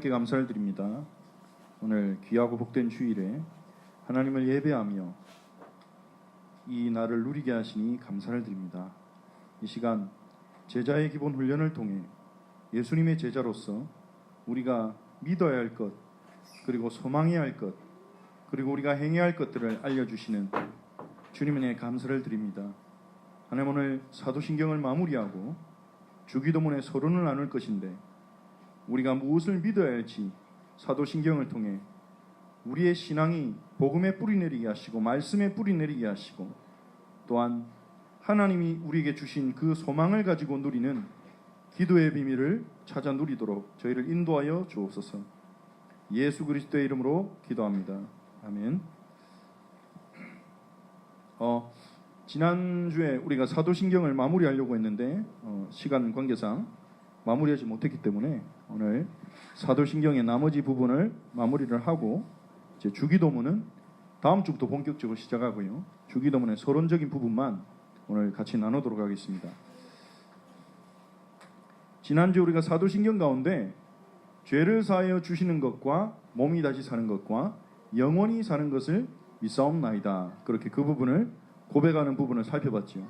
감사를 드립니다. 오늘 귀하고 복된 주일에 하나님을 예배하며 이 날을 누리게 하시니 감사를 드립니다. 이 시간 제자의 기본 훈련을 통해 예수님의 제자로서 우리가 믿어야 할 것, 그리고 소망해야 할 것, 그리고 우리가 행해야 할 것들을 알려주시는 주님의 감사를 드립니다. 하나님, 오늘 사도신경을 마무리하고 주기도문의 서론을 나눌 것인데 우리가 무엇을 믿어야 할지 사도신경을 통해 우리의 신앙이 복음에 뿌리내리게 하시고 말씀에 뿌리내리게 하시고, 또한 하나님이 우리에게 주신 그 소망을 가지고 누리는 기도의 비밀을 찾아 누리도록 저희를 인도하여 주옵소서. 예수 그리스도의 이름으로 기도합니다. 아멘. 지난주에 우리가 사도신경을 마무리하려고 했는데 시간 관계상 마무리하지 못했기 때문에 오늘 사도신경의 나머지 부분을 마무리를 하고 이제 주기도문은 다음 주부터 본격적으로 시작하고요. 주기도문의 서론적인 부분만 오늘 같이 나누도록 하겠습니다. 지난주 우리가 사도신경 가운데 죄를 사하여 주시는 것과 몸이 다시 사는 것과 영원히 사는 것을 믿사옵나이다. 그렇게 그 부분을 고백하는 부분을 살펴봤죠.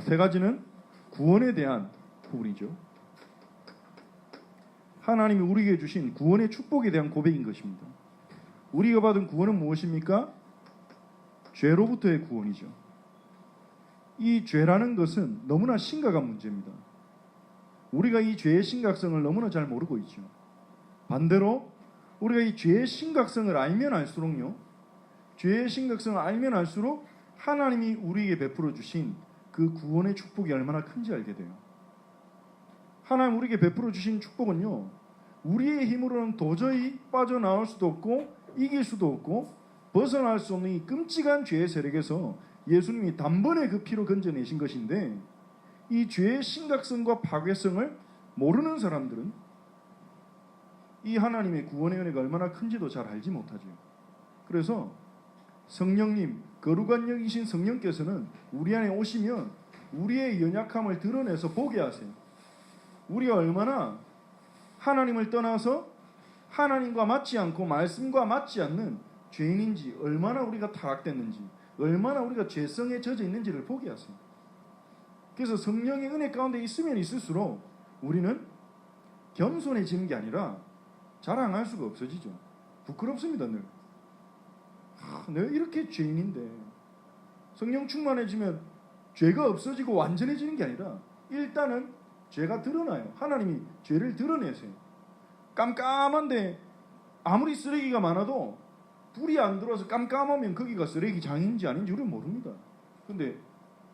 세 가지는 구원에 대한 부분이죠. 하나님이 우리에게 주신 구원의 축복에 대한 고백인 것입니다. 우리가 받은 구원은 무엇입니까? 죄로부터의 구원이죠. 이 죄라는 것은 너무나 심각한 문제입니다. 우리가 이 죄의 심각성을 너무나 잘 모르고 있죠. 반대로 우리가 이 죄의 심각성을 알면 알수록요, 죄의 심각성을 알면 알수록 하나님이 우리에게 베풀어 주신 그 구원의 축복이 얼마나 큰지 알게 돼요. 하나님 우리에게 베풀어 주신 축복은요, 우리의 힘으로는 도저히 빠져나올 수도 없고 이길 수도 없고 벗어날 수 없는 이 끔찍한 죄의 세력에서 예수님이 단번에 그 피로 건져내신 것인데, 이 죄의 심각성과 파괴성을 모르는 사람들은 이 하나님의 구원의 은혜가 얼마나 큰지도 잘 알지 못하죠. 그래서 성령님, 거룩한 영이신 성령께서는 우리 안에 오시면 우리의 연약함을 드러내서 보게 하세요. 우리가 얼마나 하나님을 떠나서 하나님과 맞지 않고 말씀과 맞지 않는 죄인인지, 얼마나 우리가 타락됐는지, 얼마나 우리가 죄성에 젖어 있는지를 보게 하세요. 그래서 성령의 은혜 가운데 있으면 있을수록 우리는 겸손해지는 게 아니라 자랑할 수가 없어지죠. 부끄럽습니다. 늘 내가 이렇게 죄인인데. 성령 충만해지면 죄가 없어지고 완전해지는 게 아니라 일단은 죄가 드러나요. 하나님이 죄를 드러내세요. 깜깜한데 아무리 쓰레기가 많아도 불이 안 들어와서 깜깜하면 거기가 쓰레기장인지 아닌지 우리는 모릅니다. 근데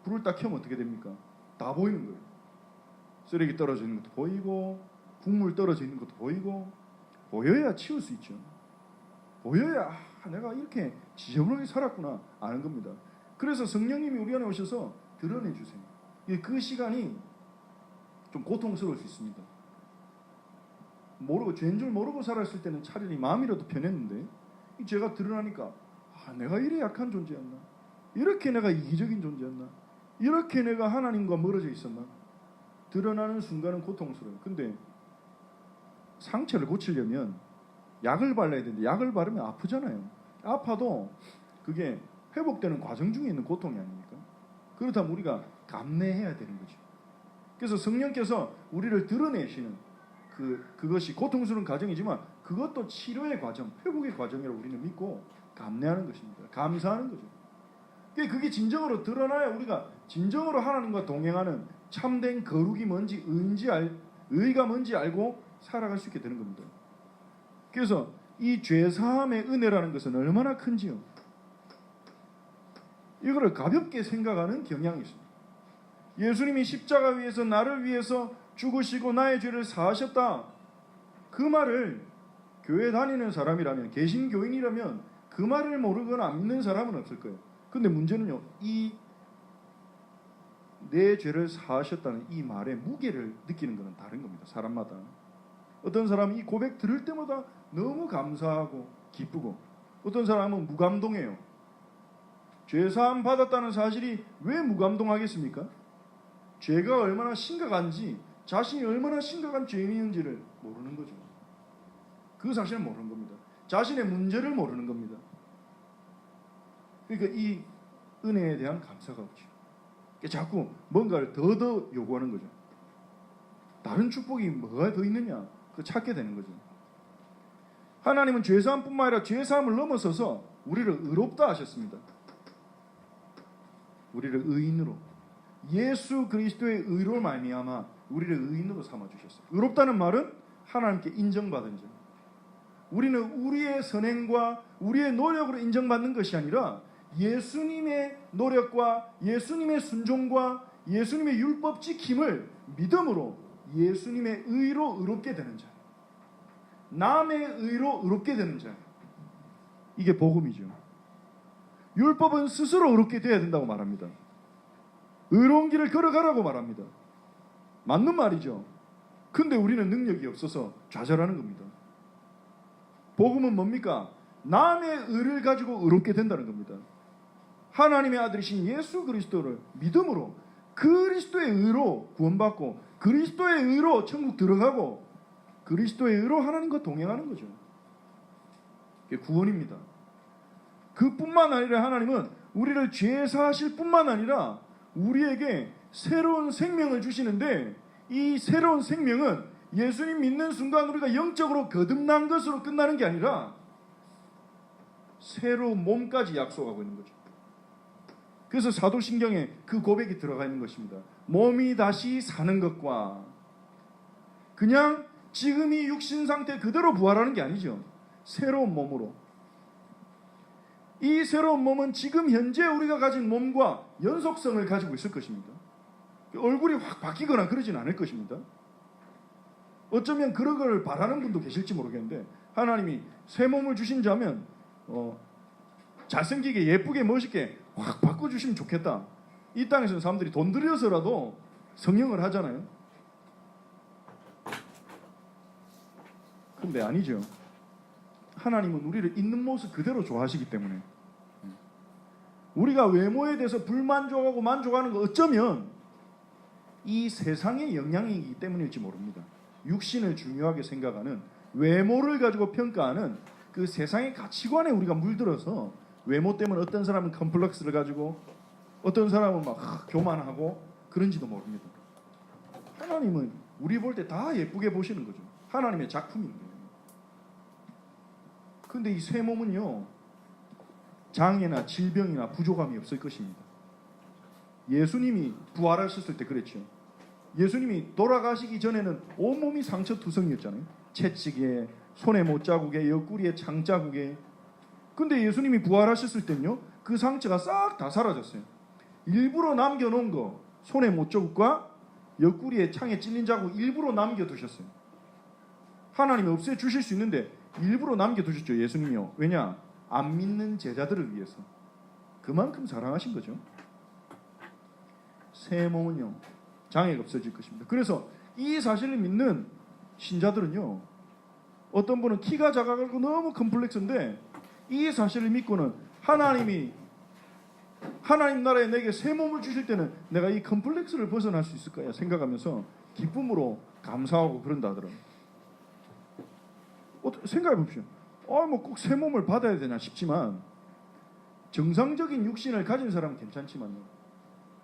불을 딱 켜면 어떻게 됩니까? 다 보이는 거예요. 쓰레기 떨어져 있는 것도 보이고 국물 떨어져 있는 것도 보이고, 보여야 치울 수 있죠. 보여야 내가 이렇게 지저분하게 살았구나 아는 겁니다. 그래서 성령님이 우리 안에 오셔서 드러내 주세요. 그 시간이 좀 고통스러울 수 있습니다. 모르고 죄인 줄 모르고 살았을 때는 차라리 마음이라도 편했는데 이 죄가 드러나니까 내가 이래 약한 존재였나? 이렇게 내가 이기적인 존재였나? 이렇게 내가 하나님과 멀어져 있었나? 드러나는 순간은 고통스러워요. 근데 상처를 고치려면 약을 발라야 되는데 약을 바르면 아프잖아요. 아파도 그게 회복되는 과정 중에 있는 고통이 아닙니까? 그렇다면 우리가 감내해야 되는 거죠. 그래서 성령께서 우리를 드러내시는 그것이 고통스러운 과정이지만 그것도 치료의 과정, 회복의 과정이라고 우리는 믿고 감내하는 것입니다. 감사하는 거죠. 그게 진정으로 드러나야 우리가 진정으로 하나님과 동행하는 참된 거룩이 뭔지, 의가 뭔지 알고 살아갈 수 있게 되는 겁니다. 그래서 이 죄사함의 은혜라는 것은 얼마나 큰지요. 이거를 가볍게 생각하는 경향이 있습니다. 예수님이 십자가 위에서 나를 위해서 죽으시고 나의 죄를 사하셨다. 그 말을 교회 다니는 사람이라면, 개신교인이라면 그 말을 모르거나 안 믿는 사람은 없을 거예요. 근데 문제는요, 내 죄를 사하셨다는 이 말의 무게를 느끼는 것은 다른 겁니다. 사람마다. 어떤 사람은 이 고백 들을 때마다 너무 감사하고 기쁘고, 어떤 사람은 무감동해요. 죄사함 받았다는 사실이 왜 무감동하겠습니까? 죄가 얼마나 심각한지, 자신이 얼마나 심각한 죄인인지를 모르는 거죠. 그 사실을 모르는 겁니다. 자신의 문제를 모르는 겁니다. 그러니까 이 은혜에 대한 감사가 없죠. 자꾸 뭔가를 더 요구하는 거죠. 다른 축복이 뭐가 더 있느냐? 그 찾게 되는 거죠. 하나님은 죄사함뿐만 아니라 죄사함을 넘어서서 우리를 의롭다 하셨습니다. 우리를 의인으로, 예수 그리스도의 의로 말미암아 우리를 의인으로 삼아 주셨어요. 의롭다는 말은 하나님께 인정받은 자. 우리는 우리의 선행과 우리의 노력으로 인정받는 것이 아니라 예수님의 노력과 예수님의 순종과 예수님의 율법 지킴을 믿음으로 예수님의 의로 의롭게 되는 자. 남의 의로 의롭게 되는 자. 이게 복음이죠. 율법은 스스로 의롭게 되어야 된다고 말합니다. 의로운 길을 걸어가라고 말합니다. 맞는 말이죠. 근데 우리는 능력이 없어서 좌절하는 겁니다. 복음은 뭡니까? 남의 의를 가지고 의롭게 된다는 겁니다. 하나님의 아들이신 예수 그리스도를 믿음으로 그리스도의 의로 구원받고 그리스도의 의로 천국 들어가고 그리스도의 의로 하나님과 동행하는 거죠. 그게 구원입니다. 그뿐만 아니라 하나님은 우리를 죄 사하실 뿐만 아니라 우리에게 새로운 생명을 주시는데 이 새로운 생명은 예수님 믿는 순간 우리가 영적으로 거듭난 것으로 끝나는 게 아니라 새로운 몸까지 약속하고 있는 거죠. 그래서 사도신경에 그 고백이 들어가 있는 것입니다. 몸이 다시 사는 것과 그냥 지금 이 육신 상태 그대로 부활하는 게 아니죠. 새로운 몸으로. 이 새로운 몸은 지금 현재 우리가 가진 몸과 연속성을 가지고 있을 것입니다. 얼굴이 확 바뀌거나 그러진 않을 것입니다. 어쩌면 그런 걸 바라는 분도 계실지 모르겠는데 하나님이 새 몸을 주신 자면 잘생기게 예쁘게 멋있게 확 바꿔주시면 좋겠다. 이 땅에서는 사람들이 돈 들여서라도 성형을 하잖아요. 근데 아니죠. 하나님은 우리를 있는 모습 그대로 좋아하시기 때문에 우리가 외모에 대해서 불만족하고 만족하는 거 어쩌면 이 세상의 영향이기 때문일지 모릅니다. 육신을 중요하게 생각하는 외모를 가지고 평가하는 그 세상의 가치관에 우리가 물들어서 외모 때문에 어떤 사람은 컴플렉스를 가지고 어떤 사람은 막 교만하고 그런지도 모릅니다. 하나님은 우리 볼 때 다 예쁘게 보시는 거죠. 하나님의 작품인데. 근데 이 새 몸은요 장애나 질병이나 부족함이 없을 것입니다. 예수님이 부활하셨을 때 그랬죠. 예수님이 돌아가시기 전에는 온몸이 상처투성이었잖아요. 채찍에, 손에 못자국에, 옆구리에 창자국에. 근데 예수님이 부활하셨을 때는요 그 상처가 싹 다 사라졌어요. 일부러 남겨놓은 거, 손에 못자국과 옆구리에 창에 찔린 자국 일부러 남겨두셨어요. 하나님이 없애주실 수 있는데 일부러 남겨두셨죠. 예수님이요. 왜냐? 안 믿는 제자들을 위해서. 그만큼 사랑하신 거죠. 새 몸은요 장애가 없어질 것입니다. 그래서 이 사실을 믿는 신자들은요 어떤 분은 키가 작아가지고 너무 컴플렉스인데 이 사실을 믿고는 하나님 나라에 내게 새 몸을 주실 때는 내가 이 컴플렉스를 벗어날 수 있을까요? 생각하면서 기쁨으로 감사하고 그런다 하더라고요. 생각해 봅시오. 뭐 꼭 새 몸을 받아야 되나 싶지만 정상적인 육신을 가진 사람은 괜찮지만요.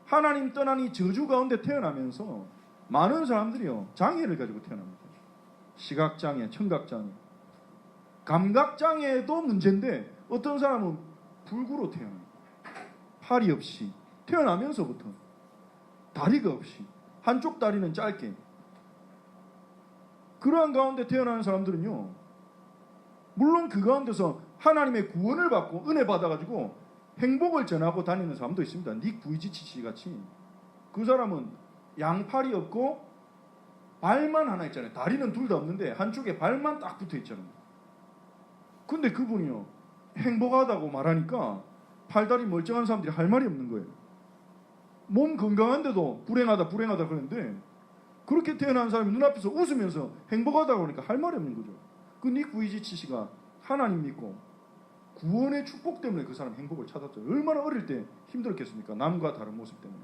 하나님 떠나니 저주 가운데 태어나면서 많은 사람들이요 장애를 가지고 태어납니다. 시각장애, 청각장애, 감각장애도 문제인데 어떤 사람은 불구로 태어나요. 팔이 없이 태어나면서부터 다리가 없이 한쪽 다리는 짧게 그러한 가운데 태어나는 사람들은요 물론 그 가운데서 하나님의 구원을 받고 은혜 받아가지고 행복을 전하고 다니는 사람도 있습니다. 닉 부이지치 씨 같이 그 사람은 양팔이 없고 발만 하나 있잖아요. 다리는 둘 다 없는데 한쪽에 발만 딱 붙어 있잖아요. 근데 그분이요 행복하다고 말하니까 팔다리 멀쩡한 사람들이 할 말이 없는 거예요. 몸 건강한데도 불행하다 그러는데 그렇게 태어난 사람이 눈앞에서 웃으면서 행복하다고 하니까 할 말이 없는 거죠. 그 닉 부이지치 씨가 하나님 믿고 구원의 축복 때문에 그 사람 행복을 찾았죠. 얼마나 어릴 때 힘들었겠습니까? 남과 다른 모습 때문에.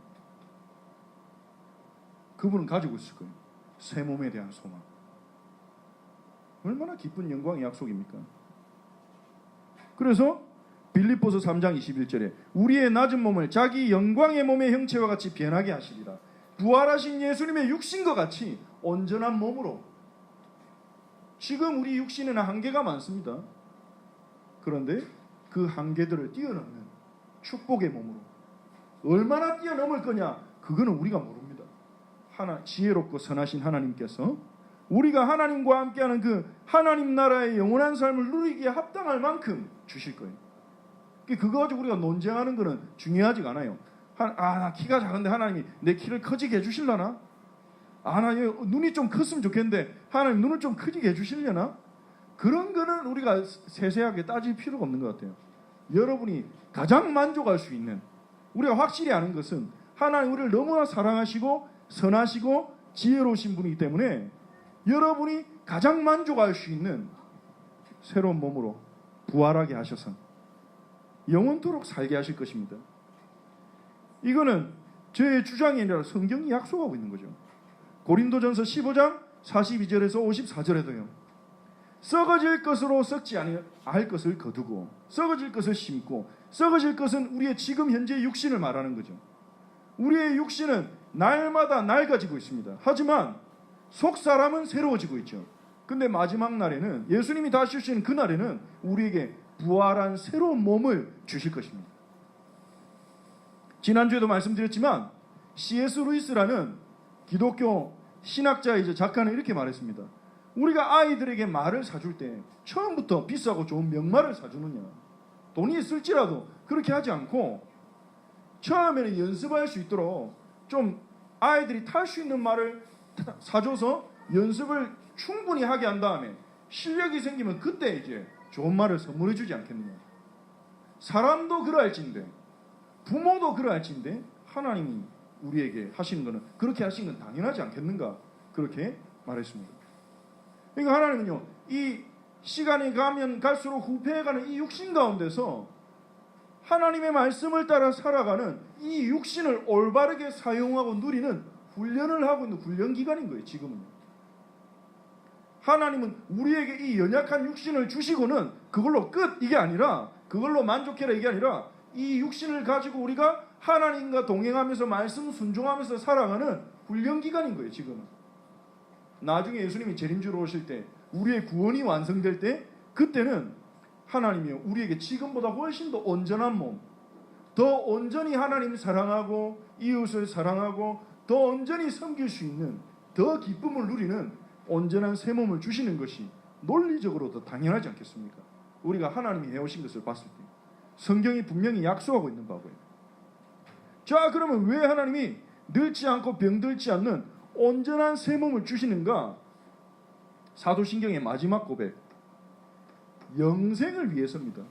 그분은 가지고 있을 거예요. 새 몸에 대한 소망. 얼마나 기쁜 영광의 약속입니까? 그래서 빌립보서 3장 21절에 우리의 낮은 몸을 자기 영광의 몸의 형체와 같이 변하게 하시리라. 부활하신 예수님의 육신과 같이 온전한 몸으로. 지금 우리 육신에는 한계가 많습니다. 그런데 그 한계들을 뛰어넘는 축복의 몸으로 얼마나 뛰어넘을 거냐, 그거는 우리가 모릅니다. 지혜롭고 선하신 하나님께서 우리가 하나님과 함께하는 그 하나님 나라의 영원한 삶을 누리기에 합당할 만큼 주실 거예요. 그거 가지고 우리가 논쟁하는 거는 중요하지가 않아요. 나 키가 작은데 하나님이 내 키를 커지게 해주실라나? 나 눈이 좀 컸으면 좋겠는데 하나님 눈을 좀 크게 해주실려나? 그런 거는 우리가 세세하게 따질 필요가 없는 것 같아요. 여러분이 가장 만족할 수 있는, 우리가 확실히 아는 것은 하나님 우리를 너무나 사랑하시고 선하시고 지혜로우신 분이기 때문에 여러분이 가장 만족할 수 있는 새로운 몸으로 부활하게 하셔서 영원토록 살게 하실 것입니다. 이거는 저의 주장이 아니라 성경이 약속하고 있는 거죠. 고린도전서 15장 42절에서 54절에도요. 썩어질 것으로 썩지 아니할 것을 거두고 썩어질 것을 심고, 썩어질 것은 우리의 지금 현재 육신을 말하는 거죠. 우리의 육신은 날마다 낡아지고 있습니다. 하지만 속사람은 새로워지고 있죠. 근데 마지막 날에는, 예수님이 다시 오시는 그날에는 우리에게 부활한 새로운 몸을 주실 것입니다. 지난주에도 말씀드렸지만 C.S. 루이스라는 기독교 신학자이자 작가는 이렇게 말했습니다. 우리가 아이들에게 말을 사줄 때 처음부터 비싸고 좋은 명말을 사주느냐, 돈이 있을지라도 그렇게 하지 않고 처음에는 연습할 수 있도록 좀 아이들이 탈 수 있는 말을 사줘서 연습을 충분히 하게 한 다음에 실력이 생기면 그때 이제 좋은 말을 선물해 주지 않겠느냐. 사람도 그러할진데 부모도 그러할진데 하나님이 우리에게 하시는 것은 그렇게 하신 건 당연하지 않겠는가, 그렇게 말했습니다. 그러니까 하나님은요, 이 시간이 가면 갈수록 후패해가는 이 육신 가운데서 하나님의 말씀을 따라 살아가는 이 육신을 올바르게 사용하고 누리는 훈련을 하고 있는 훈련 기간인 거예요. 지금은요. 하나님은 우리에게 이 연약한 육신을 주시고는 그걸로 끝, 이게 아니라, 그걸로 만족해라 이게 아니라, 이 육신을 가지고 우리가 하나님과 동행하면서 말씀 순종하면서 살아가는 훈련 기간인 거예요. 지금은. 나중에 예수님이 재림주로 오실 때, 우리의 구원이 완성될 때, 그때는 하나님이 우리에게 지금보다 훨씬 더 온전한 몸, 더 온전히 하나님을 사랑하고 이웃을 사랑하고 더 온전히 섬길 수 있는, 더 기쁨을 누리는 온전한 새 몸을 주시는 것이 논리적으로도 당연하지 않겠습니까? 우리가 하나님이 해오신 것을 봤을 때 성경이 분명히 약속하고 있는 바고요. 자, 그러면 왜 하나님이 늙지 않고 병들지 않는 온전한 새 몸을 주시는가? 사도신경의 마지막 고백, 영생을 위해서입니다.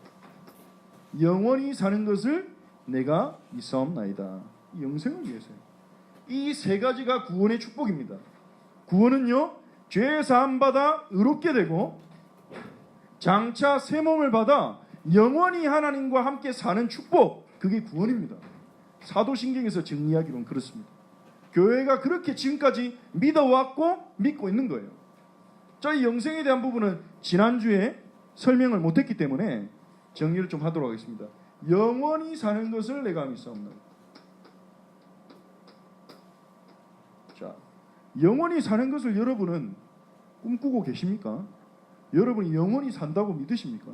영원히 사는 것을 내가 믿사옵나이다. 영생을 위해서요. 이 세 가지가 구원의 축복입니다. 구원은요, 죄 사함 받아 의롭게 되고 장차 새 몸을 받아 영원히 하나님과 함께 사는 축복, 그게 구원입니다. 사도신경에서 정리하기로는 그렇습니다. 교회가 그렇게 지금까지 믿어왔고 믿고 있는 거예요. 자, 이 영생에 대한 부분은 지난주에 설명을 못했기 때문에 정리를 좀 하도록 하겠습니다. 영원히 사는 것을 내가 믿사옵나이다. 자, 영원히 사는 것을 여러분은 꿈꾸고 계십니까? 여러분이 영원히 산다고 믿으십니까?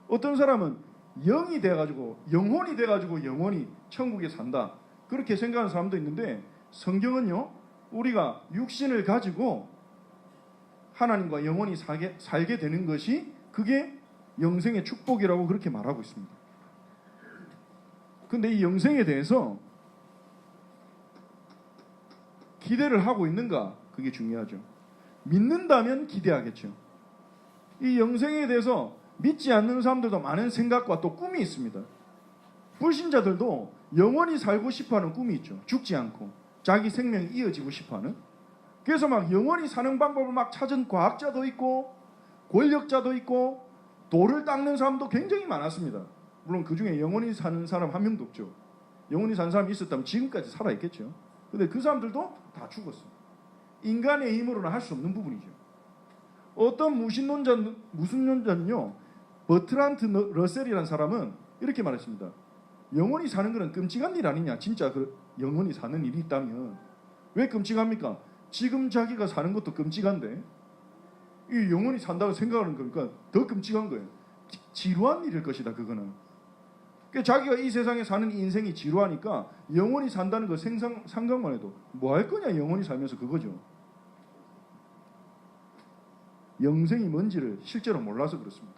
어떤 사람은 영이 돼가지고, 영혼이 돼가지고 영원히 천국에 산다, 그렇게 생각하는 사람도 있는데, 성경은요, 우리가 육신을 가지고 하나님과 영원히 살게 되는 것이, 그게 영생의 축복이라고 그렇게 말하고 있습니다. 근데 이 영생에 대해서 기대를 하고 있는가, 그게 중요하죠. 믿는다면 기대하겠죠. 이 영생에 대해서 믿지 않는 사람들도 많은 생각과 또 꿈이 있습니다. 불신자들도 영원히 살고 싶어하는 꿈이 있죠. 죽지 않고 자기 생명이 이어지고 싶어하는. 그래서 막 영원히 사는 방법을 막 찾은 과학자도 있고 권력자도 있고 돌을 닦는 사람도 굉장히 많았습니다. 물론 그 중에 영원히 사는 사람 한 명도 없죠. 영원히 사는 사람이 있었다면 지금까지 살아있겠죠. 근데 그 사람들도 다 죽었어요. 인간의 힘으로는 할 수 없는 부분이죠. 어떤 무신론자는요, 버트란트 러셀이라는 사람은 이렇게 말했습니다. 영원히 사는 것은 끔찍한 일 아니냐. 진짜 영원히 사는 일이 있다면 왜 끔찍합니까? 지금 자기가 사는 것도 끔찍한데 이 영원히 산다고 생각하는 거니까 더 끔찍한 거예요. 지루한 일일 것이다. 그거는. 그러니까 자기가 이 세상에 사는 인생이 지루하니까 영원히 산다는 거 생각만 해도 뭐 할 거냐 영원히 살면서 그거죠. 영생이 뭔지를 실제로 몰라서 그렇습니다.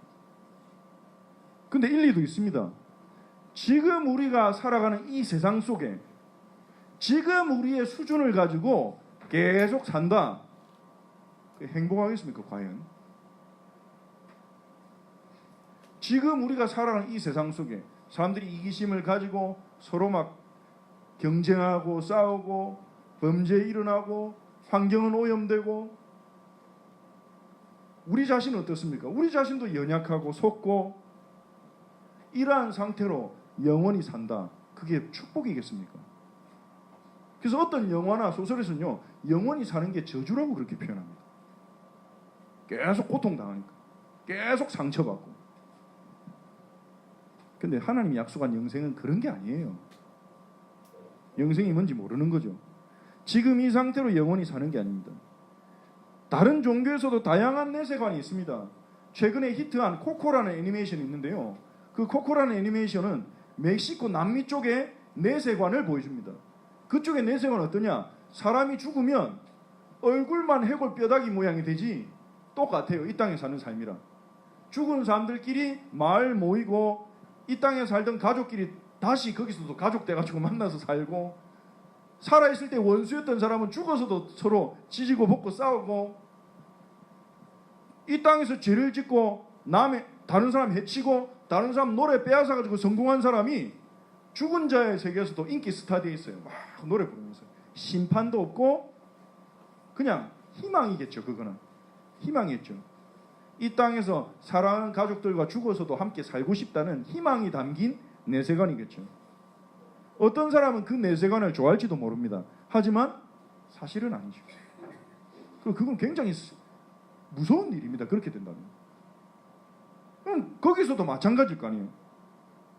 근데 일리도 있습니다. 지금 우리가 살아가는 이 세상 속에 지금 우리의 수준을 가지고 계속 산다. 행복하겠습니까? 과연? 지금 우리가 살아가는 이 세상 속에 사람들이 이기심을 가지고 서로 막 경쟁하고 싸우고 범죄 일어나고 환경은 오염되고 우리 자신은 어떻습니까? 우리 자신도 연약하고 속고 이러한 상태로 영원히 산다. 그게 축복이겠습니까? 그래서 어떤 영화나 소설에서는요, 영원히 사는 게 저주라고 그렇게 표현합니다. 계속 고통당하니까. 계속 상처받고. 근데 하나님이 약속한 영생은 그런 게 아니에요. 영생이 뭔지 모르는 거죠. 지금 이 상태로 영원히 사는 게 아닙니다. 다른 종교에서도 다양한 내세관이 있습니다. 최근에 히트한 코코라는 애니메이션이 있는데요. 그 코코라는 애니메이션은 멕시코 남미 쪽의 내세관을 보여줍니다. 그쪽의 내세관은 어떠냐? 사람이 죽으면 얼굴만 해골 뼈다귀 모양이 되지 똑같아요. 이 땅에 사는 삶이랑. 죽은 사람들끼리 마을 모이고 이 땅에 살던 가족끼리 다시 거기서도 가족 돼가지고 만나서 살고 살아있을 때 원수였던 사람은 죽어서도 서로 지지고 볶고 싸우고 이 땅에서 죄를 짓고 다른 사람 해치고 다른 사람 노래 빼앗아가지고 성공한 사람이 죽은 자의 세계에서도 인기 스타 되어 있어요. 막 노래 부르면서 심판도 없고 그냥 희망이겠죠. 그거는 희망이겠죠. 이 땅에서 사랑하는 가족들과 죽어서도 함께 살고 싶다는 희망이 담긴 내세관이겠죠. 어떤 사람은 그 내세관을 좋아할지도 모릅니다. 하지만 사실은 아니죠. 그건 굉장히 무서운 일입니다. 그렇게 된다면. 거기서도 마찬가지일 거 아니에요.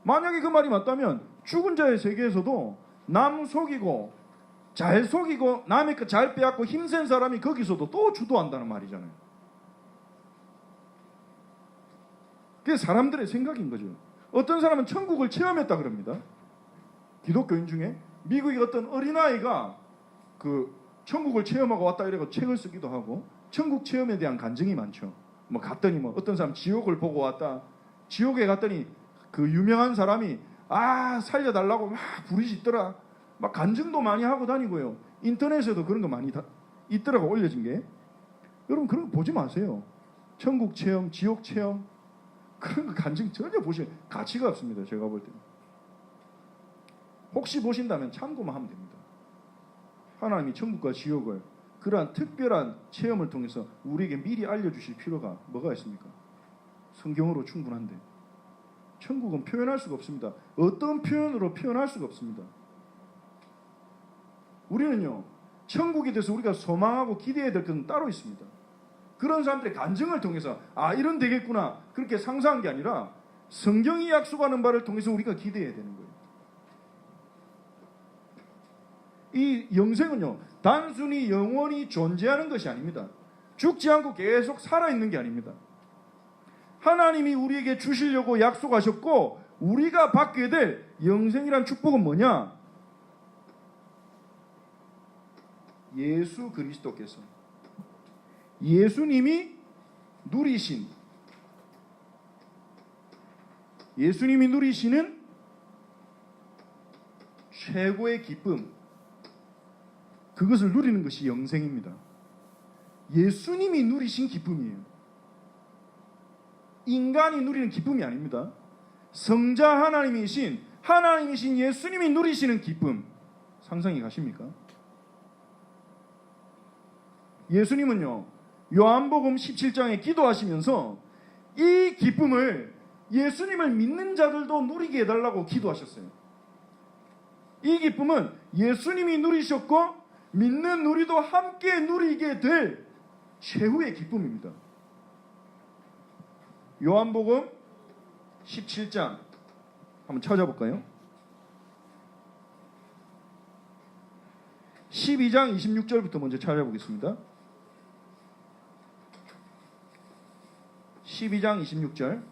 만약에 그 말이 맞다면 죽은 자의 세계에서도 남 속이고 잘 속이고 남의 거 잘 빼앗고 힘센 사람이 거기서도 또 주도한다는 말이잖아요. 그게 사람들의 생각인 거죠. 어떤 사람은 천국을 체험했다 그럽니다. 기독교인 중에 미국의 어떤 어린아이가 그 천국을 체험하고 왔다 이래서 책을 쓰기도 하고 천국 체험에 대한 간증이 많죠. 뭐 갔더니 뭐 어떤 사람 지옥을 보고 왔다. 지옥에 갔더니 그 유명한 사람이 살려달라고 막 부르짖더라. 막 간증도 많이 하고 다니고요. 인터넷에도 그런 거 많이 있더라고 올려진 게. 여러분 그런 거 보지 마세요. 천국 체험, 지옥 체험 그런 거 간증 전혀 보실 가치가 없습니다. 제가 볼 때는. 혹시 보신다면 참고만 하면 됩니다. 하나님이 천국과 지옥을 그러한 특별한 체험을 통해서 우리에게 미리 알려주실 필요가 뭐가 있습니까? 성경으로 충분한데. 천국은 표현할 수가 없습니다. 어떤 표현으로 표현할 수가 없습니다. 우리는요, 천국에 대해서 우리가 소망하고 기대해야 될 것은 따로 있습니다. 그런 사람들의 간증을 통해서 이런 되겠구나 그렇게 상상한 게 아니라 성경이 약속하는 바를 통해서 우리가 기대해야 되는 거예요. 이 영생은요, 단순히 영원히 존재하는 것이 아닙니다. 죽지 않고 계속 살아있는 게 아닙니다. 하나님이 우리에게 주시려고 약속하셨고 우리가 받게 될 영생이란 축복은 뭐냐? 예수 그리스도께서 예수님이 누리시는 최고의 기쁨, 그것을 누리는 것이 영생입니다. 예수님이 누리신 기쁨이에요. 인간이 누리는 기쁨이 아닙니다. 성자 하나님이신 예수님이 누리시는 기쁨, 상상이 가십니까? 예수님은요, 요한복음 17장에 기도하시면서 이 기쁨을 예수님을 믿는 자들도 누리게 해달라고 기도하셨어요. 이 기쁨은 예수님이 누리셨고 믿는 우리도 함께 누리게 될 최후의 기쁨입니다. 요한복음 17장 한번 찾아볼까요? 12장 26절부터 먼저 찾아보겠습니다. 12장 26절.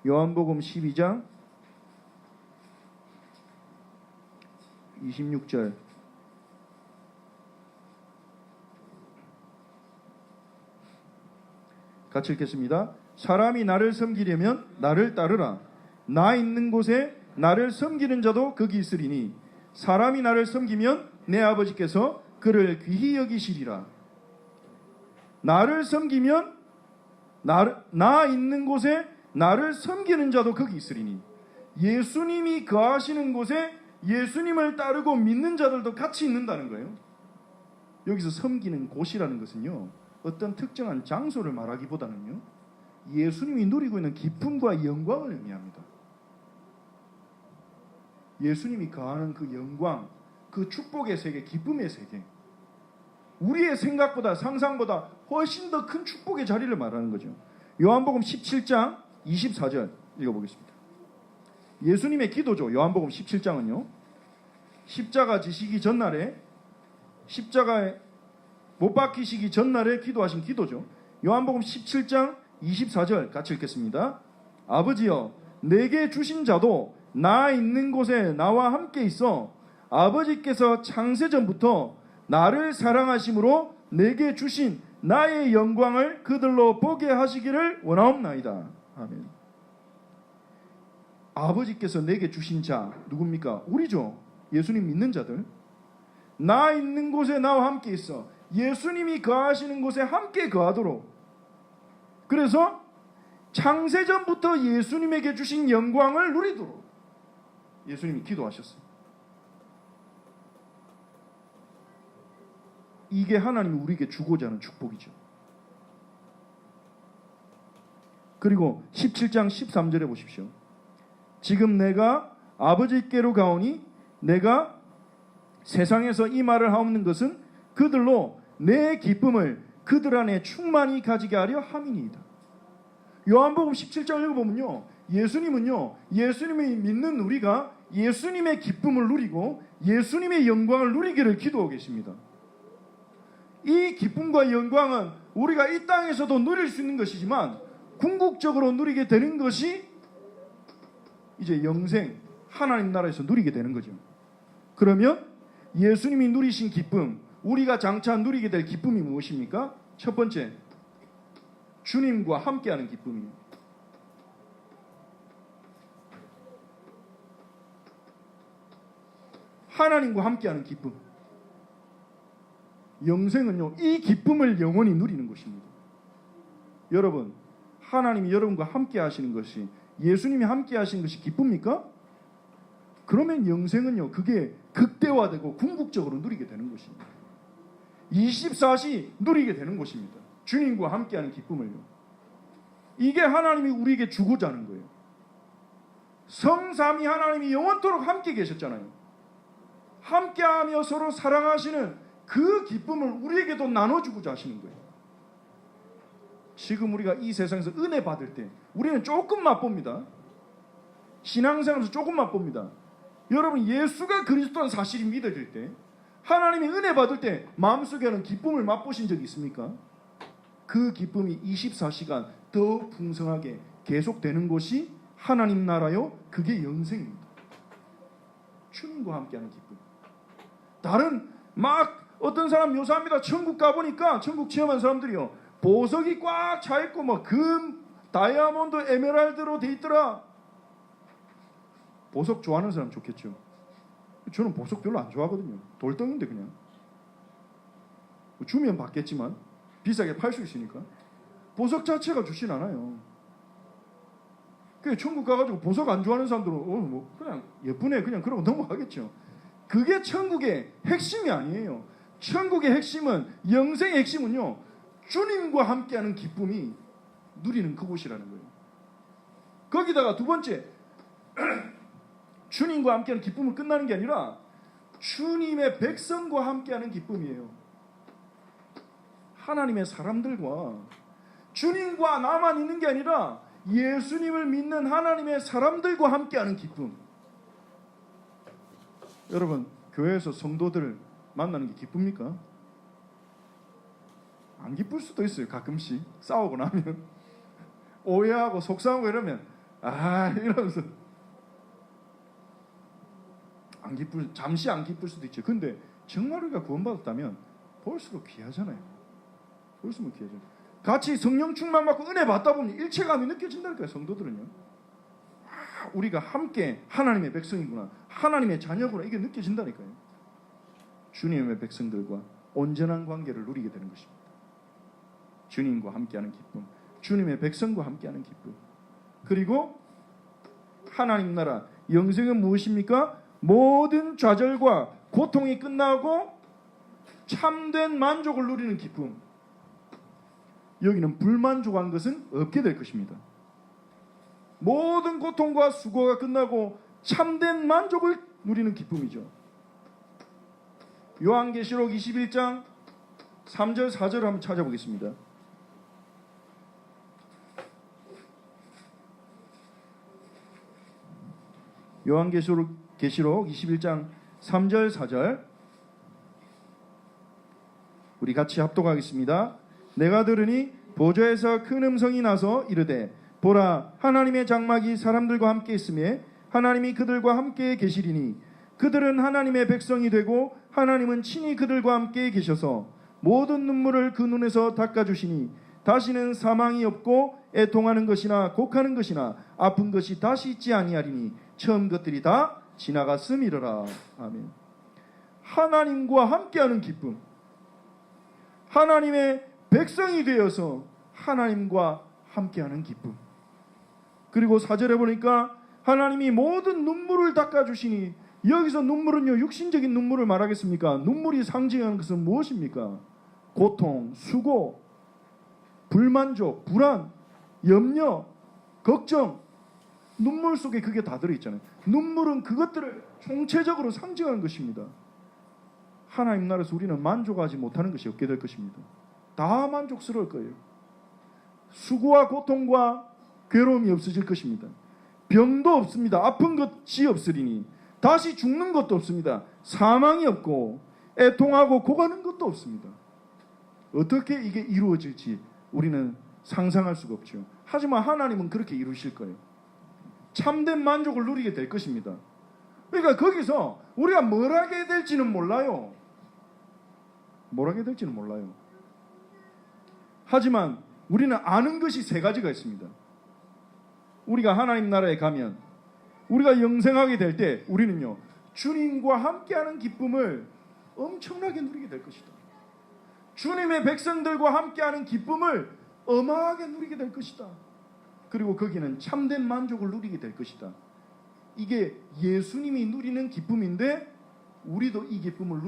요한복음 12장 26절. 같이 읽겠습니다. 사람이 나를 섬기려면 나를 따르라. 나 있는 곳에 나를 섬기는 자도 거기 있으리니 사람이 나를 섬기면 내 아버지께서 그를 귀히 여기시리라. 나를 섬기면 나 있는 곳에 나를 섬기는 자도 거기 있으리니 예수님이 거하시는 곳에 예수님을 따르고 믿는 자들도 같이 있는다는 거예요. 여기서 섬기는 곳이라는 것은요, 어떤 특정한 장소를 말하기보다는요, 예수님이 누리고 있는 기쁨과 영광을 의미합니다. 예수님이 거하는 그 영광, 그 축복의 세계, 기쁨의 세계, 우리의 생각보다 상상보다 훨씬 더 큰 축복의 자리를 말하는 거죠. 요한복음 17장 24절 읽어보겠습니다. 예수님의 기도죠. 요한복음 17장은요, 십자가 지시기 전날에, 십자가에 못 박히시기 전날에 기도하신 기도죠. 요한복음 17장 24절 같이 읽겠습니다. 아버지여, 내게 주신 자도 나 있는 곳에 나와 함께 있어 아버지께서 창세전부터 나를 사랑하심으로 내게 주신 나의 영광을 그들로 보게 하시기를 원하옵나이다. 아멘. 아버지께서 내게 주신 자 누굽니까? 우리죠. 예수님 믿는 자들. 나 있는 곳에 나와 함께 있어 예수님이 거하시는 곳에 함께 거하도록, 그래서 창세전부터 예수님에게 주신 영광을 누리도록 예수님이 기도하셨어요. 이게 하나님이 우리에게 주고자 하는 축복이죠. 그리고 17장 13절에 보십시오. 지금 내가 아버지께로 가오니 내가 세상에서 이 말을 하옵는 것은 그들로 내 기쁨을 그들 안에 충만히 가지게 하려 함이니이다. 요한복음 17장 읽어보면요, 예수님은요, 예수님이 믿는 우리가 예수님의 기쁨을 누리고 예수님의 영광을 누리기를 기도하고 계십니다. 이 기쁨과 영광은 우리가 이 땅에서도 누릴 수 있는 것이지만 궁극적으로 누리게 되는 것이 이제 영생 하나님 나라에서 누리게 되는 거죠. 그러면 예수님이 누리신 기쁨, 우리가 장차 누리게 될 기쁨이 무엇입니까? 첫 번째, 주님과 함께하는 기쁨입니다. 하나님과 함께하는 기쁨. 영생은요, 이 기쁨을 영원히 누리는 것입니다. 여러분, 하나님이 여러분과 함께 하시는 것이, 예수님이 함께 하시는 것이 기쁩니까? 그러면 영생은요, 그게 극대화되고 궁극적으로 누리게 되는 것입니다. 24시 누리게 되는 것입니다. 주님과 함께하는 기쁨을요. 이게 하나님이 우리에게 주고자 하는 거예요. 성삼위 하나님이 영원토록 함께 계셨잖아요. 함께하며 서로 사랑하시는 그 기쁨을 우리에게도 나눠주고자 하시는 거예요. 지금 우리가 이 세상에서 은혜 받을 때 우리는 조금 맛봅니다. 신앙생활에서 조금 맛봅니다. 여러분, 예수가 그리스도라는 사실이 믿어질 때, 하나님이 은혜 받을 때 마음속에 하는 기쁨을 맛보신 적이 있습니까? 그 기쁨이 24시간 더 풍성하게 계속되는 것이 하나님 나라요, 그게 영생입니다. 주님과 함께하는 기쁨. 다른 막 어떤 사람 묘사합니다. 천국 가보니까, 천국 체험한 사람들이요, 보석이 꽉 차있고 뭐 금, 다이아몬드, 에메랄드로 돼 있더라. 보석 좋아하는 사람 좋겠죠. 저는 보석 별로 안 좋아하거든요. 돌덩인데 그냥 주면 받겠지만 비싸게 팔 수 있으니까 보석 자체가 좋진 않아요. 그 천국 가가지고 보석 안 좋아하는 사람들은 뭐 그냥 예쁘네 그냥 그러고 넘어가겠죠. 그게 천국의 핵심이 아니에요. 천국의 핵심은, 영생의 핵심은요, 주님과 함께하는 기쁨이 누리는 그곳이라는 거예요. 거기다가 두 번째, 주님과 함께하는 기쁨은 끝나는 게 아니라 주님의 백성과 함께하는 기쁨이에요. 하나님의 사람들과 주님과 나만 있는 게 아니라 예수님을 믿는 하나님의 사람들과 함께하는 기쁨. 여러분, 교회에서 성도들 만나는 게 기쁩니까? 안 기쁠 수도 있어요. 가끔씩 싸우고 나면 오해하고 속상하고 이러면 이러면서 잠시 안 기쁠 수도 있죠. 근데 정말 우리가 구원받았다면 볼수록 귀하잖아요. 볼수록 귀하죠. 같이 성령 충만 받고 은혜 받다 보면 일체감이 느껴진다니까요. 성도들은요. 우리가 함께 하나님의 백성이구나, 하나님의 자녀구나, 이게 느껴진다니까요. 주님의 백성들과 온전한 관계를 누리게 되는 것입니다. 주님과 함께하는 기쁨, 주님의 백성과 함께하는 기쁨. 그리고 하나님 나라 영생은 무엇입니까? 모든 좌절과 고통이 끝나고 참된 만족을 누리는 기쁨. 여기는 불만족한 것은 없게 될 것입니다. 모든 고통과 수고가 끝나고 참된 만족을 누리는 기쁨이죠. 요한계시록 21장 3절 4절을 한번 찾아보겠습니다. 요한계시록 21장 3절 4절 우리 같이 합독하겠습니다. 내가 들으니 보좌에서 큰 음성이 나서 이르되 보라, 하나님의 장막이 사람들과 함께 있으며 하나님이 그들과 함께 계시리니 그들은 하나님의 백성이 되고 하나님은 친히 그들과 함께 계셔서 모든 눈물을 그 눈에서 닦아주시니 다시는 사망이 없고 애통하는 것이나 곡하는 것이나 아픈 것이 다시 있지 아니하리니 처음 것들이 다 지나갔음이로라. 아멘. 하나님과 함께하는 기쁨, 하나님의 백성이 되어서 하나님과 함께하는 기쁨. 그리고 4절에 보니까 하나님이 모든 눈물을 닦아주시니, 여기서 눈물은요, 육신적인 눈물을 말하겠습니까? 눈물이 상징하는 것은 무엇입니까? 고통, 수고, 불만족, 불안, 염려, 걱정, 눈물 속에 그게 다 들어있잖아요. 눈물은 그것들을 총체적으로 상징하는 것입니다. 하나님 나라에서 우리는 만족하지 못하는 것이 없게 될 것입니다. 다 만족스러울 거예요. 수고와 고통과 괴로움이 없어질 것입니다. 병도 없습니다. 아픈 것이 없으리니 다시 죽는 것도 없습니다. 사망이 없고 애통하고 고가는 것도 없습니다. 어떻게 이게 이루어질지 우리는 상상할 수가 없죠. 하지만 하나님은 그렇게 이루실 거예요. 참된 만족을 누리게 될 것입니다. 그러니까 거기서 우리가 뭘 하게 될지는 몰라요. 뭘 하게 될지는 몰라요. 하지만 우리는 아는 것이 세 가지가 있습니다. 우리가 하나님 나라에 가면, 우리가 영생하게 될 때 우리는요, 주님과 함께하는 기쁨을 엄청나게 누리게 될 것이다. 주님의 백성들과 함께하는 기쁨을 어마하게 누리게 될 것이다. 그리고 거기는 참된 만족을 누리게 될 것이다. 이게 예수님이 누리는 기쁨인데 우리도 이 기쁨을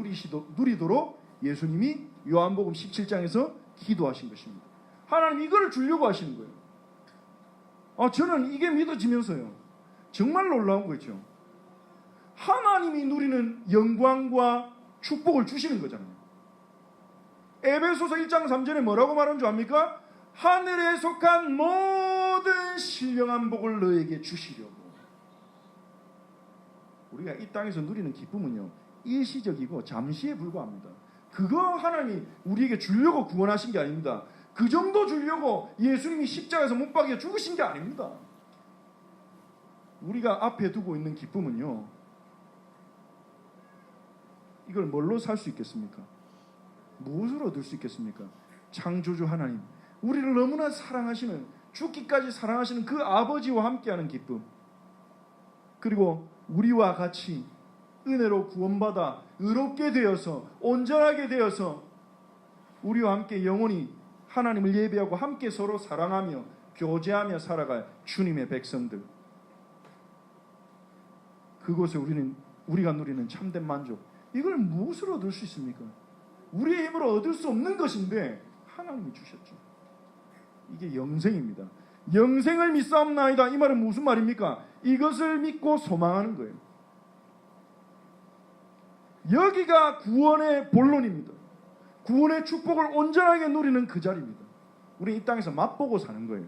누리도록 예수님이 요한복음 17장에서 기도하신 것입니다. 하나님 이거를 주려고 하시는 거예요. 저는 이게 믿어지면서요, 정말 놀라운 거죠. 하나님이 누리는 영광과 축복을 주시는 거잖아요. 에베소서 1장 3절에 뭐라고 말한 줄 압니까? 하늘에 속한 모든 신령한 복을 너에게 주시려고. 우리가 이 땅에서 누리는 기쁨은요, 일시적이고 잠시에 불과합니다. 그거 하나님이 우리에게 주려고 구원하신 게 아닙니다. 그 정도 주려고 예수님이 십자가에서 못 박여 죽으신 게 아닙니다. 우리가 앞에 두고 있는 기쁨은요, 이걸 뭘로 살 수 있겠습니까? 무엇으로 얻을 수 있겠습니까? 창조주 하나님, 우리를 너무나 사랑하시는, 죽기까지 사랑하시는 그 아버지와 함께하는 기쁨, 그리고 우리와 같이 은혜로 구원받아 의롭게 되어서 온전하게 되어서 우리와 함께 영원히 하나님을 예배하고 함께 서로 사랑하며 교제하며 살아갈 주님의 백성들, 그곳에 우리가 누리는 참된 만족, 이걸 무엇으로 얻을 수 있습니까? 우리의 힘으로 얻을 수 없는 것인데 하나님이 주셨죠. 이게 영생입니다. 영생을 믿사옵나이다, 이 말은 무슨 말입니까? 이것을 믿고 소망하는 거예요. 여기가 구원의 본론입니다. 구원의 축복을 온전하게 누리는 그 자리입니다. 우리 이 땅에서 맛보고 사는 거예요.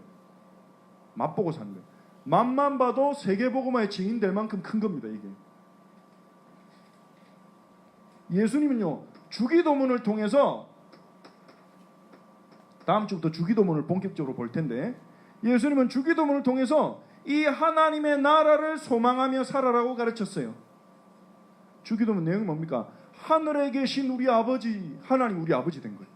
맛보고 사는 거예요. 맛만 봐도 세계복음화의 증인 될 만큼 큰 겁니다. 이게. 예수님은요, 주기도문을 통해서, 다음 주부터 주기도문을 본격적으로 볼 텐데, 예수님은 주기도문을 통해서 이 하나님의 나라를 소망하며 살아라고 가르쳤어요. 주기도문 내용이 뭡니까? 하늘에 계신 우리 아버지, 하나님 우리 아버지 된 거예요.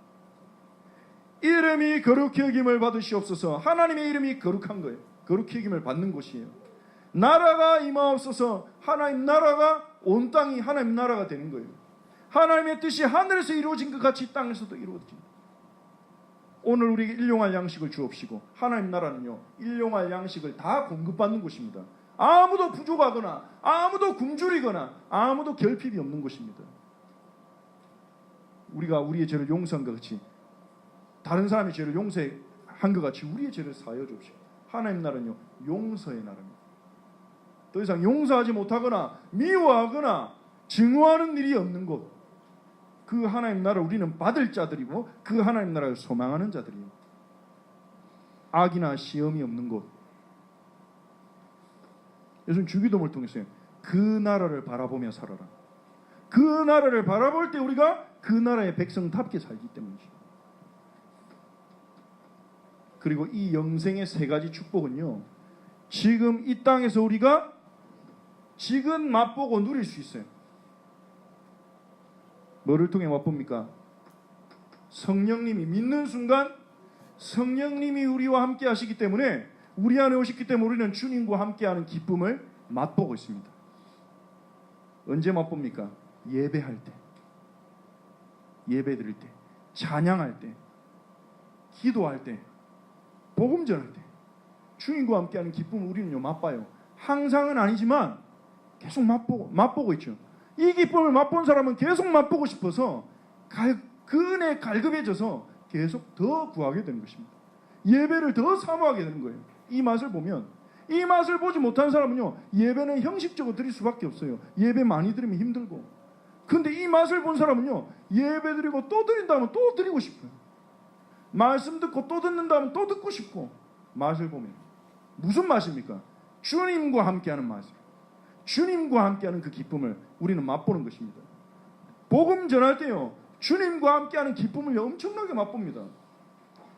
이름이 거룩히 여김을 받으시옵소서. 하나님의 이름이 거룩한 거예요. 거룩히 여김을 받는 곳이에요. 나라가 임하옵소서. 하나님 나라가 온 땅이 하나님 나라가 되는 거예요. 하나님의 뜻이 하늘에서 이루어진 것 같이 땅에서도 이루어집니다. 오늘 우리에게 일용할 양식을 주옵시고, 하나님 나라는요, 일용할 양식을 다 공급받는 곳입니다. 아무도 부족하거나 아무도 굶주리거나 아무도 결핍이 없는 곳입니다. 우리가 우리의 죄를 용서한 것 같이, 다른 사람의 죄를 용서한 것 같이 우리의 죄를 사하여 주옵시고, 하나님 나라는요, 용서의 나라입니다. 더 이상 용서하지 못하거나 미워하거나 증오하는 일이 없는 곳, 그 하나님 나라 우리는 받을 자들이고 그 하나님 나라를 소망하는 자들이에요. 악이나 시험이 없는 곳. 예수님 주기도문을 통해서요, 그 나라를 바라보며 살아라. 그 나라를 바라볼 때 우리가 그 나라의 백성답게 살기 때문이죠. 그리고 이 영생의 세 가지 축복은요, 지금 이 땅에서 우리가 지금 맛보고 누릴 수 있어요. 뭐를 통해 맛봅니까? 성령님이, 믿는 순간 성령님이 우리와 함께 하시기 때문에, 우리 안에 오셨기 때문에 우리는 주님과 함께하는 기쁨을 맛보고 있습니다. 언제 맛봅니까? 예배할 때, 예배 드릴 때, 찬양할 때, 기도할 때, 복음 전할 때 주님과 함께하는 기쁨을 우리는요 맛봐요. 항상은 아니지만 계속 맛보고 있죠. 이 기쁨을 맛본 사람은 계속 맛보고 싶어서 그 은혜에 갈급해져서 계속 더 구하게 되는 것입니다. 예배를 더 사모하게 되는 거예요. 이 맛을 보면. 이 맛을 보지 못한 사람은요, 예배는 형식적으로 드릴 수밖에 없어요. 예배 많이 드리면 힘들고. 근데 이 맛을 본 사람은요, 예배 드리고 또 드린다면 또 드리고 싶어요. 말씀 듣고 또 듣는다면 또 듣고 싶고. 맛을 보면 무슨 맛입니까? 주님과 함께하는 맛이에요. 주님과 함께하는 그 기쁨을 우리는 맛보는 것입니다. 복음 전할 때요, 주님과 함께하는 기쁨을 엄청나게 맛봅니다.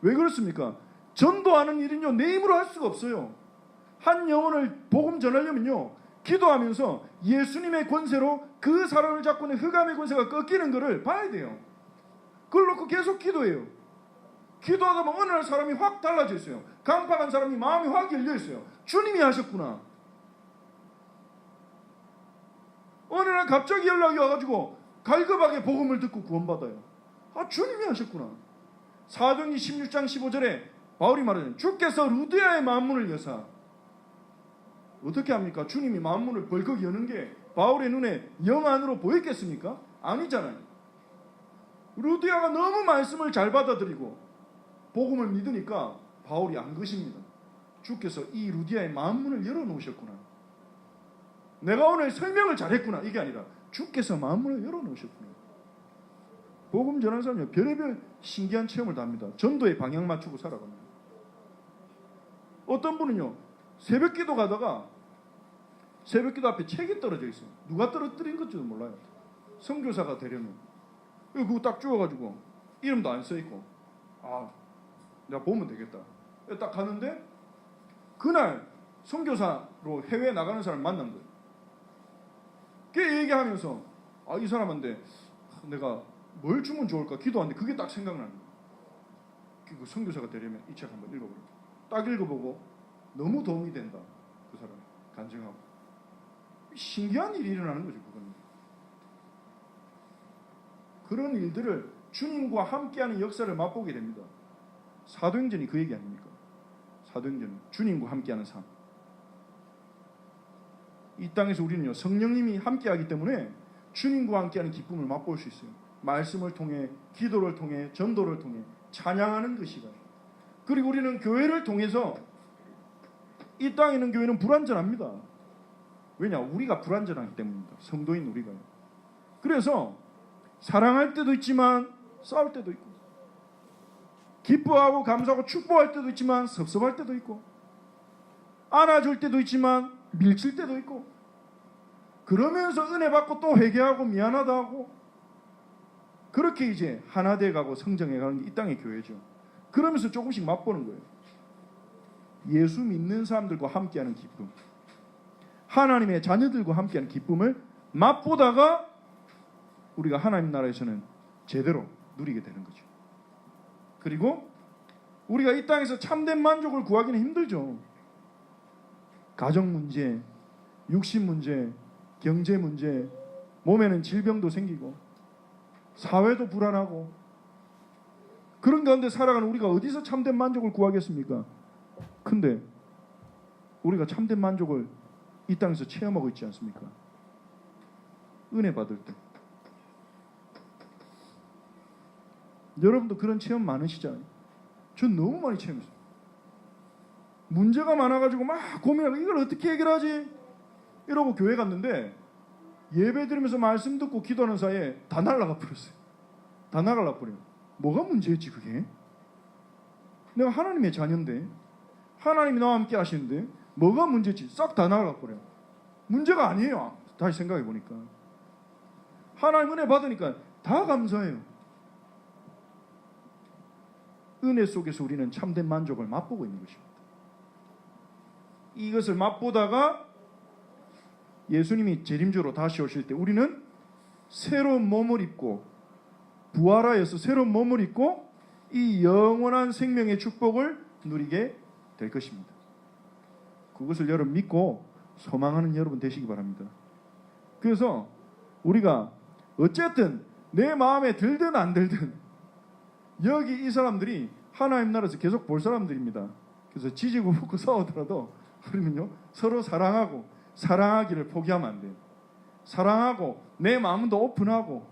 왜 그렇습니까? 전도하는 일은요, 내 힘으로 할 수가 없어요. 한 영혼을 복음 전하려면요, 기도하면서 예수님의 권세로 그 사람을 잡고 있는 흑암의 권세가 꺾이는 것을 봐야 돼요. 그걸 놓고 계속 기도해요. 기도하다 보면 어느 날 사람이 확 달라져 있어요. 강팍한 사람이 마음이 확 열려 있어요. 주님이 하셨구나. 어느 날 갑자기 연락이 와가지고 갈급하게 복음을 듣고 구원받아요. 아, 주님이 하셨구나. 사도행전 16장 15절에 바울이 말하는, 주께서 루디아의 만문을 여사. 어떻게 합니까? 주님이 만문을 벌컥 여는 게 바울의 눈에 영 안으로 보였겠습니까? 아니잖아요. 루디아가 너무 말씀을 잘 받아들이고 복음을 믿으니까 바울이 안 것입니다. 주께서 이 루디아의 만문을 열어놓으셨구나. 내가 오늘 설명을 잘했구나. 이게 아니라 주께서 만문을 열어놓으셨구나. 복음 전하는 사람이 별의별 신기한 체험을 다 합니다. 전도에 방향 맞추고 살아갑니다. 어떤 분은요, 새벽기도 가다가 새벽기도 앞에 책이 떨어져 있어요. 누가 떨어뜨린 건지도 몰라요. 선교사가 되려면 그거 딱 주워가지고 이름도 안 써있고, 아, 내가 보면 되겠다. 딱 가는데 그날 선교사로 해외에 나가는 사람을 만난 거예요. 그 얘기하면서, 아, 이 사람한테 내가 뭘 주면 좋을까 기도하는데 그게 딱 생각나는 거예요. 그 선교사가 되려면 이 책 한번 읽어보라. 딱 읽어보고 너무 도움이 된다. 그 사람이 간증하고. 신기한 일이 일어나는 거죠. 그거는. 그런 일들을 주님과 함께하는 역사를 맛보게 됩니다. 사도행전이 그 얘기 아닙니까? 사도행전은 주님과 함께하는 삶. 이 땅에서 우리는요, 성령님이 함께하기 때문에 주님과 함께하는 기쁨을 맛볼 수 있어요. 말씀을 통해, 기도를 통해, 전도를 통해 찬양하는 그 시간. 그리고 우리는 교회를 통해서, 이 땅에 있는 교회는 불완전합니다. 왜냐? 우리가 불완전하기 때문입니다. 성도인 우리가요. 그래서 사랑할 때도 있지만 싸울 때도 있고, 기뻐하고 감사하고 축복할 때도 있지만 섭섭할 때도 있고, 안아줄 때도 있지만 밀칠 때도 있고, 그러면서 은혜 받고 또 회개하고 미안하다 하고, 그렇게 이제 하나 돼가고 성장해가는 게 이 땅의 교회죠. 그러면서 조금씩 맛보는 거예요. 예수 믿는 사람들과 함께하는 기쁨, 하나님의 자녀들과 함께하는 기쁨을 맛보다가 우리가 하나님 나라에서는 제대로 누리게 되는 거죠. 그리고 우리가 이 땅에서 참된 만족을 구하기는 힘들죠. 가정 문제, 육신 문제, 경제 문제, 몸에는 질병도 생기고 사회도 불안하고, 그런 가운데 살아가는 우리가 어디서 참된 만족을 구하겠습니까? 근데 우리가 참된 만족을 이 땅에서 체험하고 있지 않습니까? 은혜 받을 때. 여러분도 그런 체험 많으시잖아요. 전 너무 많이 체험했어요. 문제가 많아가지고 막 고민하고 이걸 어떻게 해결하지? 이러고 교회 갔는데 예배 드리면서 말씀 듣고 기도하는 사이에 다 날아가 버렸어요. 다 나갈라 버려요. 뭐가 문제였지 그게? 내가 하나님의 자녀인데, 하나님이 나와 함께 하시는데 뭐가 문제지? 싹 다 나가 버려요. 문제가 아니에요. 다시 생각해 보니까 하나님 은혜 받으니까 다 감사해요. 은혜 속에서 우리는 참된 만족을 맛보고 있는 것입니다. 이것을 맛보다가 예수님이 재림주로 다시 오실 때 우리는 새로운 몸을 입고, 부활하여서 새로운 몸을 입고 이 영원한 생명의 축복을 누리게 될 것입니다. 그것을 여러분 믿고 소망하는 여러분 되시기 바랍니다. 그래서 우리가 어쨌든 내 마음에 들든 안 들든 여기 이 사람들이 하나님 나라에서 계속 볼 사람들입니다. 그래서 지지고 볶고 싸우더라도 우리는요 서로 사랑하고 사랑하기를 포기하면 안 돼요. 사랑하고 내 마음도 오픈하고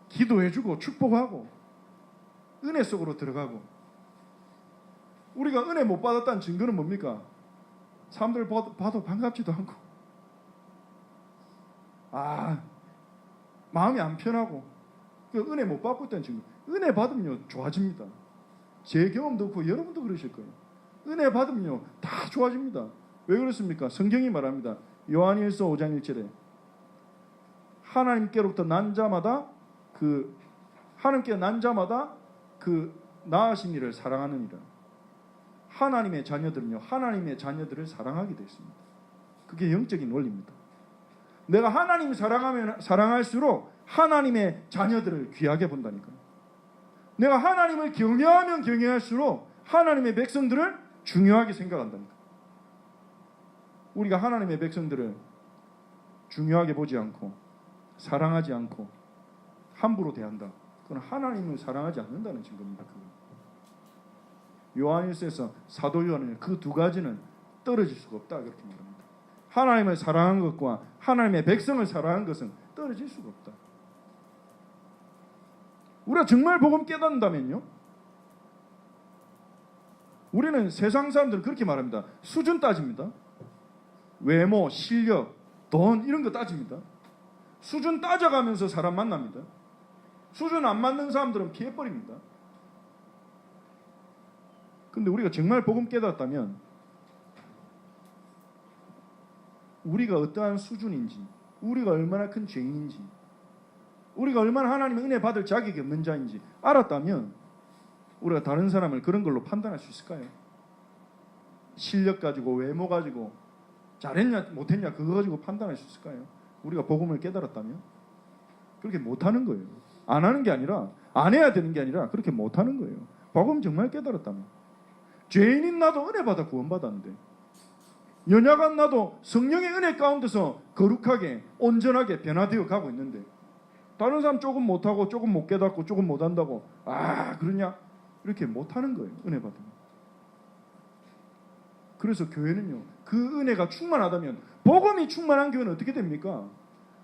기도해주고 축복하고 은혜 속으로 들어가고. 우리가 은혜 못 받았다는 증거는 뭡니까? 사람들 봐도 반갑지도 않고, 마음이 안 편하고, 그 은혜 못 받고 있다는 증거. 은혜 받으면요 좋아집니다. 제 경험도 그렇고 여러분도 그러실 거예요. 은혜 받으면요 다 좋아집니다. 왜 그렇습니까? 성경이 말합니다. 요한일서 5장 1절에 하나님께로부터 난 자마다 하나님께 난 자마다 나으신 이를 사랑하느니라. 하나님의 자녀들은요 하나님의 자녀들을 사랑하게 되어 있습니다. 그게 영적인 원리입니다. 내가 하나님을 사랑할수록 하나님의 자녀들을 귀하게 본다니까요. 내가 하나님을 경외하면 경외할수록 하나님의 백성들을 중요하게 생각한다니까. 우리가 하나님의 백성들을 중요하게 보지 않고 사랑하지 않고 함부로 대한다. 그건 하나님을 사랑하지 않는다는 증거입니다. 요한일서에서 사도 요한은 그 두 가지는 떨어질 수가 없다 그렇게 말합니다. 하나님을 사랑한 것과 하나님의 백성을 사랑한 것은 떨어질 수가 없다. 우리가 정말 복음 깨닫는다면요, 우리는 세상 사람들은 그렇게 말합니다. 수준 따집니다. 외모, 실력, 돈 이런 거 따집니다. 수준 따져가면서 사람 만납니다. 수준 안 맞는 사람들은 피해버립니다. 근데 우리가 정말 복음 깨닫다면 우리가 어떠한 수준인지, 우리가 얼마나 큰 죄인인지, 우리가 얼마나 하나님의 은혜 받을 자격이 없는 자인지 알았다면 우리가 다른 사람을 그런 걸로 판단할 수 있을까요? 실력 가지고, 외모 가지고, 잘했냐 못했냐 그거 가지고 판단할 수 있을까요? 우리가 복음을 깨달았다면 그렇게 못하는 거예요. 안 하는 게 아니라, 안 해야 되는 게 아니라 그렇게 못하는 거예요. 복음 정말 깨달았다면. 죄인인 나도 은혜 받아 구원받았는데, 연약한 나도 성령의 은혜 가운데서 거룩하게 온전하게 변화되어 가고 있는데, 다른 사람 조금 못하고 조금 못 깨닫고 조금 못한다고 그러냐? 이렇게 못하는 거예요. 은혜 받으면. 그래서 교회는요, 그 은혜가 충만하다면, 복음이 충만한 교회는 어떻게 됩니까?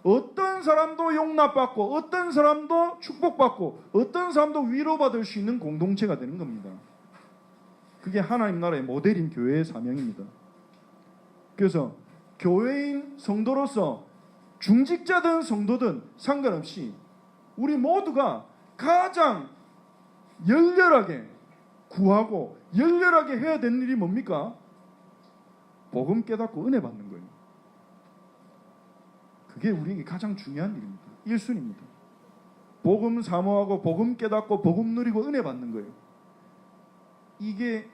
어떤 사람도 용납받고, 어떤 사람도 축복받고, 어떤 사람도 위로받을 수 있는 공동체가 되는 겁니다. 그게 하나님 나라의 모델인 교회의 사명입니다. 그래서 교회인 성도로서 중직자든 성도든 상관없이 우리 모두가 가장 열렬하게 구하고 열렬하게 해야 되는 일이 뭡니까? 복음 깨닫고 은혜 받는 거예요. 그게 우리에게 가장 중요한 일입니다. 1순위입니다. 복음 사모하고 복음 깨닫고 복음 누리고 은혜 받는 거예요. 이게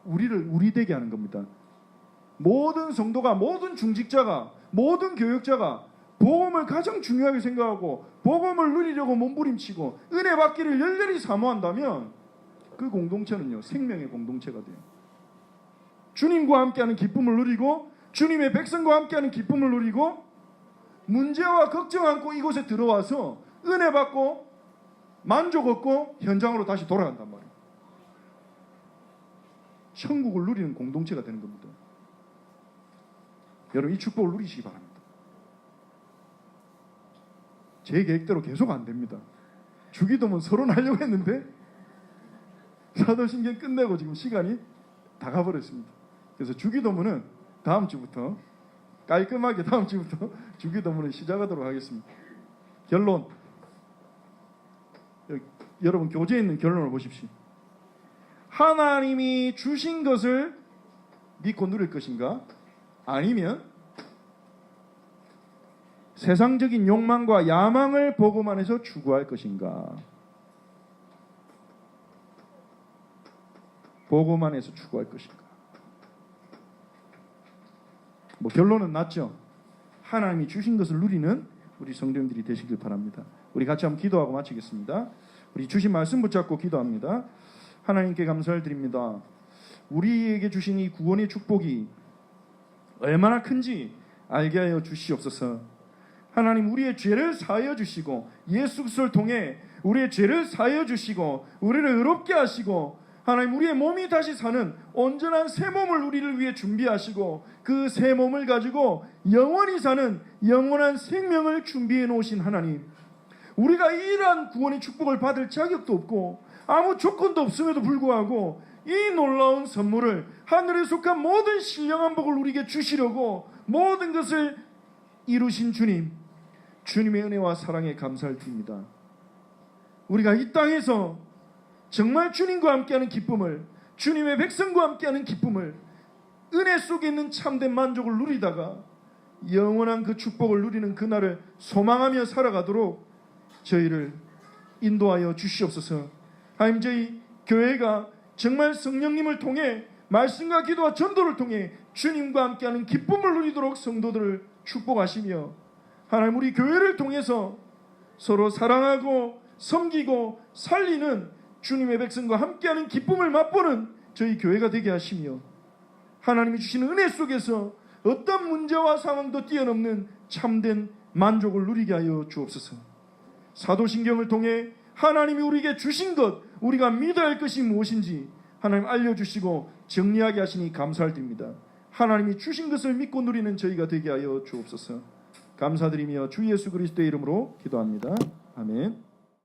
우리 되게 하는 겁니다. 모든 성도가, 모든 중직자가, 모든 교역자가 복음을 가장 중요하게 생각하고 복음을 누리려고 몸부림치고 은혜 받기를 열렬히 사모한다면 그 공동체는요, 생명의 공동체가 돼요. 주님과 함께하는 기쁨을 누리고 주님의 백성과 함께하는 기쁨을 누리고 문제와 걱정 않고 이곳에 들어와서 은혜 받고 만족 얻고 현장으로 다시 돌아간단 말이에요. 천국을 누리는 공동체가 되는 겁니다. 여러분, 이 축복을 누리시기 바랍니다. 제 계획대로 계속 안 됩니다. 주기도문 서론하려고 했는데 사도신경 끝내고 지금 시간이 다 가버렸습니다. 그래서 주기도문은 다음 주부터 깔끔하게 다음 주부터 주기도문을 시작하도록 하겠습니다. 결론, 여러분 교재에 있는 결론을 보십시오. 하나님이 주신 것을 믿고 누릴 것인가? 아니면 세상적인 욕망과 야망을 복음 안에서 추구할 것인가? 복음 안에서 추구할 것인가? 뭐 결론은 났죠. 하나님이 주신 것을 누리는 우리 성도님들이 되시길 바랍니다. 우리 같이 한번 기도하고 마치겠습니다. 우리 주신 말씀 붙잡고 기도합니다. 하나님께 감사를 드립니다. 우리에게 주신 이 구원의 축복이 얼마나 큰지 알게 하여 주시옵소서. 하나님, 우리의 죄를 사하여 주시고 예수 그리스도를 통해 우리의 죄를 사하여 주시고 우리를 의롭게 하시고 하나님, 우리의 몸이 다시 사는 온전한 새 몸을 우리를 위해 준비하시고 그 새 몸을 가지고 영원히 사는 영원한 생명을 준비해 놓으신 하나님, 우리가 이러한 구원의 축복을 받을 자격도 없고 아무 조건도 없음에도 불구하고 이 놀라운 선물을, 하늘에 속한 모든 신령한 복을 우리에게 주시려고 모든 것을 이루신 주님, 주님의 은혜와 사랑에 감사를 드립니다. 우리가 이 땅에서 정말 주님과 함께하는 기쁨을, 주님의 백성과 함께하는 기쁨을, 은혜 속에 있는 참된 만족을 누리다가 영원한 그 축복을 누리는 그날을 소망하며 살아가도록 저희를 인도하여 주시옵소서. 하나님, 저희 교회가 정말 성령님을 통해 말씀과 기도와 전도를 통해 주님과 함께하는 기쁨을 누리도록 성도들을 축복하시며, 하나님, 우리 교회를 통해서 서로 사랑하고 섬기고 살리는 주님의 백성과 함께하는 기쁨을 맛보는 저희 교회가 되게 하시며, 하나님이 주시는 은혜 속에서 어떤 문제와 상황도 뛰어넘는 참된 만족을 누리게 하여 주옵소서. 사도신경을 통해 하나님이 우리에게 주신 것, 우리가 믿어야 할 것이 무엇인지 하나님 알려주시고 정리하게 하시니 감사를 드립니다. 하나님이 주신 것을 믿고 누리는 저희가 되게 하여 주옵소서. 감사드리며 주 예수 그리스도의 이름으로 기도합니다. 아멘.